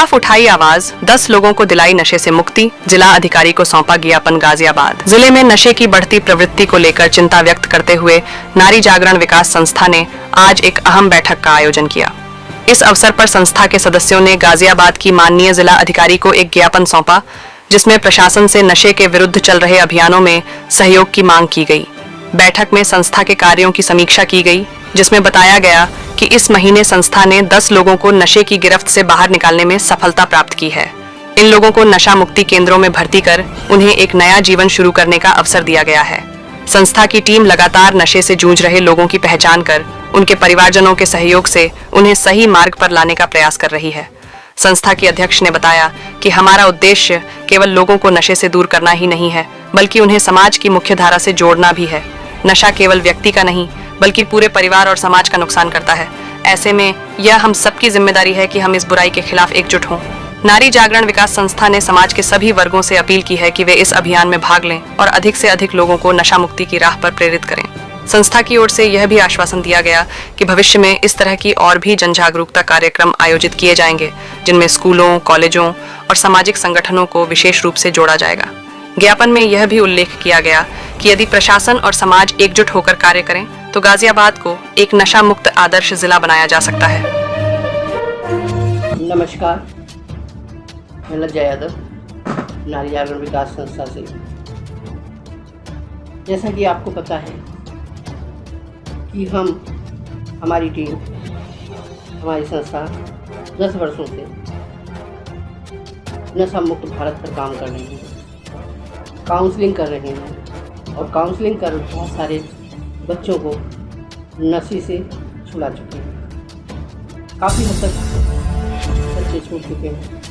खिलाफ उठाई आवाज, 10 लोगों को दिलाई नशे से मुक्ति, जिला अधिकारी को सौंपा ज्ञापन गाजियाबाद। जिले में नशे की बढ़ती प्रवृत्ति को लेकर चिंता व्यक्त करते हुए नारी जागरण विकास संस्था ने आज एक अहम बैठक का आयोजन किया। इस अवसर पर संस्था के सदस्यों ने गाजियाबाद की माननीय जिला अधिकारी को एक ज्ञापन सौंपा, जिसमें प्रशासन से नशे के विरुद्ध चल रहे अभियानों में सहयोग की मांग की गई। बैठक में संस्था के कार्यों की समीक्षा की गई, जिसमें बताया गया कि इस महीने संस्था ने 10 लोगों को नशे की गिरफ्त से बाहर निकालने में सफलता प्राप्त की है। इन लोगों को नशा मुक्ति केंद्रों में भर्ती कर उन्हें एक नया जीवन शुरू करने का अवसर दिया गया है। संस्था की टीम लगातार नशे से जूझ रहे लोगों की पहचान कर उनके परिवारजनों के सहयोग से उन्हें सही मार्ग पर लाने का प्रयास कर रही है। संस्था की अध्यक्ष ने बताया कि हमारा उद्देश्य केवल लोगों को नशे से दूर करना ही नहीं है, बल्कि उन्हें समाज की मुख्य धारा से जोड़ना भी है। नशा केवल व्यक्ति का नहीं, बल्कि पूरे परिवार और समाज का नुकसान करता है। ऐसे में यह हम सबकी जिम्मेदारी है कि हम इस बुराई के खिलाफ एकजुट हों। नारी जागरण विकास संस्था ने समाज के सभी वर्गों से अपील की है कि वे इस अभियान में भाग लें और अधिक से अधिक लोगों को नशा मुक्ति की राह पर प्रेरित करें। संस्था की ओर से यह भी आश्वासन दिया गया कि भविष्य में इस तरह की और भी जन जागरूकता कार्यक्रम आयोजित किए जाएंगे, जिनमें स्कूलों, कॉलेजों और सामाजिक संगठनों को विशेष रूप से जोड़ा जाएगा। ज्ञापन में यह भी उल्लेख किया गया कि यदि प्रशासन और समाज एकजुट होकर कार्य करें तो गाजियाबाद को एक नशा मुक्त आदर्श जिला बनाया जा सकता है। नमस्कार, मैं लज्जा यादव, नारी जागरण विकास संस्था से। जैसा कि आपको पता है कि हमारी टीम, हमारी संस्था 10 वर्षों से नशा मुक्त भारत पर काम कर रही है, काउंसलिंग कर रही हैं और काउंसलिंग कर बहुत सारे बच्चों को नशे से छुड़ा चुके हैं। काफ़ी हद तक बच्चे छूट चुके हैं,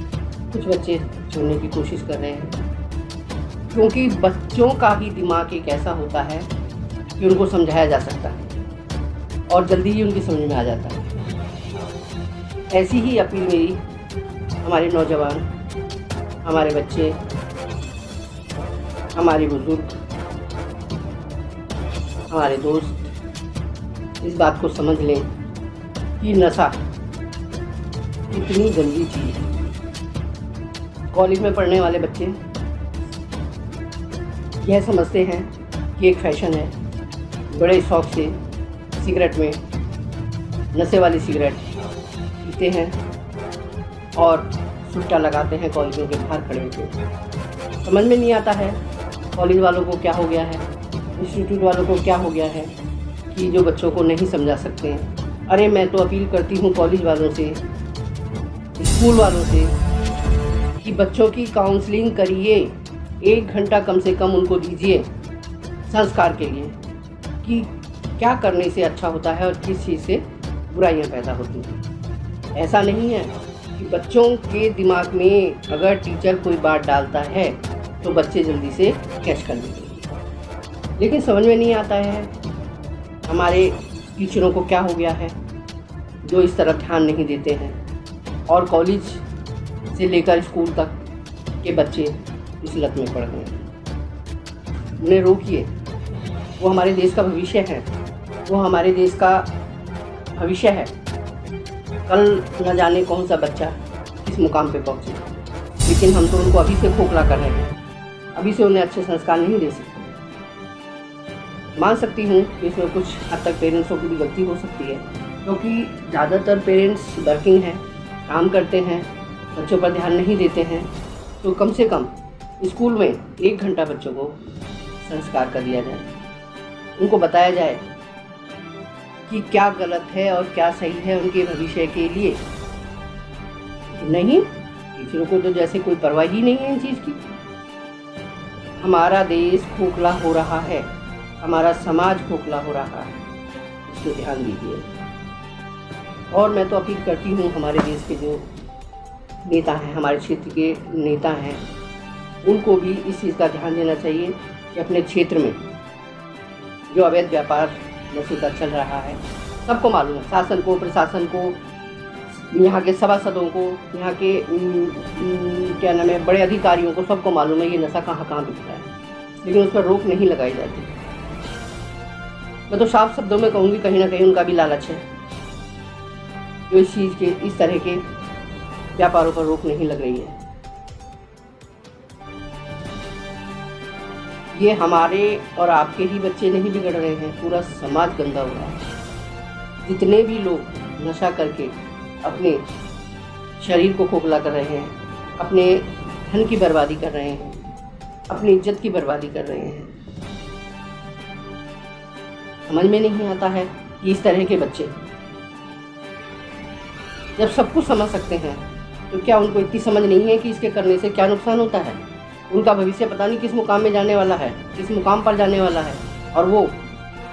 कुछ बच्चे छोड़ने की कोशिश कर रहे हैं, क्योंकि बच्चों का ही दिमाग एक ऐसा होता है कि उनको समझाया जा सकता है और जल्दी ही उनकी समझ में आ जाता है। ऐसी ही अपील मेरी हमारे नौजवान, हमारे बच्चे, हमारे बुजुर्ग, हमारे दोस्त इस बात को समझ लें कि नशा इतनी गंदी चीज़ है। कॉलेज में पढ़ने वाले बच्चे यह समझते हैं कि एक फैशन है, बड़े शौक़ से सिगरेट में नशे वाली सिगरेट पीते हैं और सुट्टा लगाते हैं कॉलेजों के बाहर खड़े होकर। समझ में नहीं आता है कॉलेज वालों को क्या हो गया है, इंस्टीट्यूट वालों को क्या हो गया है कि जो बच्चों को नहीं समझा सकते हैं। अरे मैं तो अपील करती हूँ कॉलेज वालों से, स्कूल वालों से कि बच्चों की काउंसलिंग करिए, 1 घंटा कम से कम उनको दीजिए संस्कार के लिए कि क्या करने से अच्छा होता है और किस चीज़ से बुराइयाँ पैदा होती हैं। ऐसा नहीं है कि बच्चों के दिमाग में अगर टीचर कोई बात डालता है तो बच्चे जल्दी से कैच कर लेते हैं, लेकिन समझ में नहीं आता है हमारे टीचरों को क्या हो गया है जो इस तरफ ध्यान नहीं देते हैं और कॉलेज से लेकर स्कूल तक के बच्चे इस लत में पड़ गए हैं। उन्हें रोकिए, वो हमारे देश का भविष्य है, वो हमारे देश का भविष्य है। कल न जाने कौन सा बच्चा किस मुकाम पे पहुँचे, लेकिन हम तो उनको अभी से खोखला कर रहे हैं, अभी से उन्हें अच्छे संस्कार नहीं दे सकते। मान सकती हूँ कि इसमें कुछ हद तक पेरेंट्सों की भी गलती हो सकती है, क्योंकि ज़्यादातर पेरेंट्स वर्किंग हैं, काम करते हैं, बच्चों पर ध्यान नहीं देते हैं। तो कम से कम स्कूल में 1 घंटा बच्चों को संस्कार कर दिया जाए, उनको बताया जाए कि क्या गलत है और क्या सही है उनके भविष्य के लिए। नहीं, टीचरों को तो जैसे कोई परवाह ही नहीं है इन चीज़ की। हमारा देश खोखला हो रहा है, हमारा समाज खोखला हो रहा है, इस पर ध्यान दीजिए। और मैं तो अपील करती हूँ हमारे देश के जो नेता हैं, हमारे क्षेत्र के नेता हैं, उनको भी इस चीज़ का ध्यान देना चाहिए कि अपने क्षेत्र में जो अवैध व्यापार नशे का चल रहा है, सबको मालूम है, शासन को, प्रशासन को, यहाँ के सभासदों को, यहाँ के क्या नाम है, बड़े अधिकारियों को, सबको मालूम है ये नशा कहाँ कहाँ बिकता है, लेकिन उस पर रोक नहीं लगाई जाती। मैं तो साफ शब्दों में कहूँगी कहीं ना कहीं उनका भी लालच है, जो इस चीज़ के, इस तरह के व्यापारों पर रोक नहीं लग रही है। ये हमारे और आपके ही बच्चे नहीं बिगड़ रहे हैं, पूरा समाज गंदा हो रहा है। जितने भी लोग नशा करके अपने शरीर को खोखला कर रहे हैं, अपने धन की बर्बादी कर रहे हैं, अपनी इज्जत की बर्बादी कर रहे हैं, समझ में नहीं आता है कि इस तरह के बच्चे जब सब कुछ समझ सकते हैं तो क्या उनको इतनी समझ नहीं है कि इसके करने से क्या नुकसान होता है। उनका भविष्य पता नहीं किस मुकाम में जाने वाला है, किस मुकाम पर जाने वाला है, और वो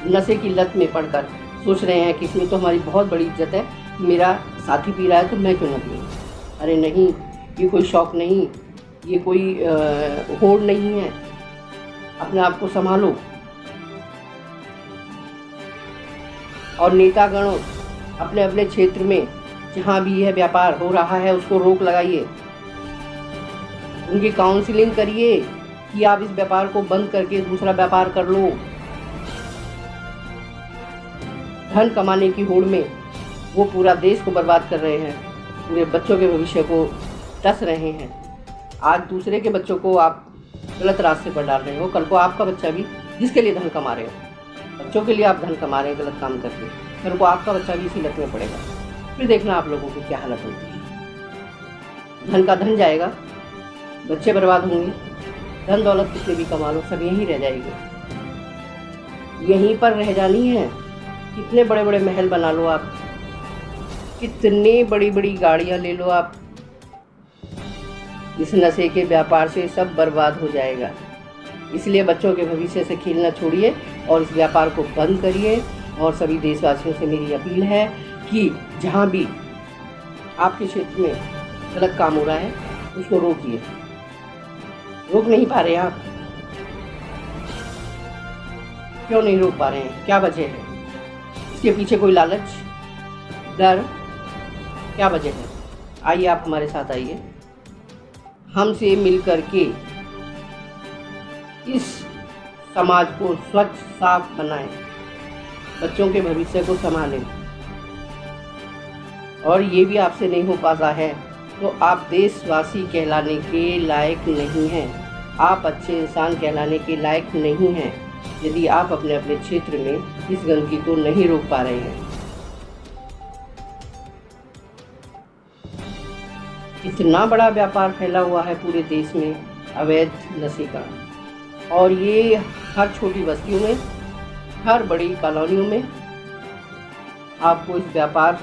नशे की लत में पड़कर सोच रहे हैं कि इसमें तो हमारी बहुत बड़ी इज्जत है, मेरा साथी पी रहा है तो मैं क्यों ना पीऊँ। अरे नहीं, ये कोई शौक़ नहीं, ये कोई होड़ नहीं है। अपने आप को संभालो। और नेतागण अपने अपने क्षेत्र में जहाँ भी यह व्यापार हो रहा है उसको रोक लगाइए, उनकी काउंसलिंग करिए कि आप इस व्यापार को बंद करके दूसरा व्यापार कर लो। धन कमाने की होड़ में वो पूरा देश को बर्बाद कर रहे हैं, पूरे बच्चों के भविष्य को डस रहे हैं। आज दूसरे के बच्चों को आप गलत रास्ते पर डाल रहे हो, कल को आपका बच्चा भी, जिसके लिए धन कमा रहे हो, बच्चों के लिए आप धन कमा रहे हैं गलत काम करके, कल को आपका बच्चा भी इसी लत में पड़ेगा। फिर देखना आप लोगों की क्या हालत होती है। धन का धन जाएगा, बच्चे बर्बाद होंगे, धन दौलत कितने भी कमा लो सब यहीं रह जाएगी, यहीं पर रह जानी है। कितने बड़े बड़े महल बना लो आप, कितनी बड़ी बड़ी गाड़ियाँ ले लो आप, इस नशे के व्यापार से सब बर्बाद हो जाएगा। इसलिए बच्चों के भविष्य से खेलना छोड़िए और इस व्यापार को बंद करिए। और सभी देशवासियों से मेरी अपील है कि जहाँ भी आपके क्षेत्र में गलत काम हो रहा है उसको रोकिए। रोक नहीं पा रहे आप, क्यों नहीं रोक पा रहे हैं? क्या वजह है? इसके पीछे कोई लालच, डर, क्या वजह है? आइए आप हमारे साथ आइए, हमसे मिल कर के इस समाज को स्वच्छ साफ बनाएं, बच्चों के भविष्य को संभालें। और ये भी आपसे नहीं हो पाता है तो आप देशवासी कहलाने के लायक नहीं हैं, आप अच्छे इंसान कहलाने के लायक नहीं हैं, यदि आप अपने अपने क्षेत्र में इस गंदगी को नहीं रोक पा रहे हैं। इतना बड़ा व्यापार फैला हुआ है पूरे देश में अवैध नशे का, और ये हर छोटी बस्तियों में, हर बड़ी कॉलोनियों में आपको इस व्यापार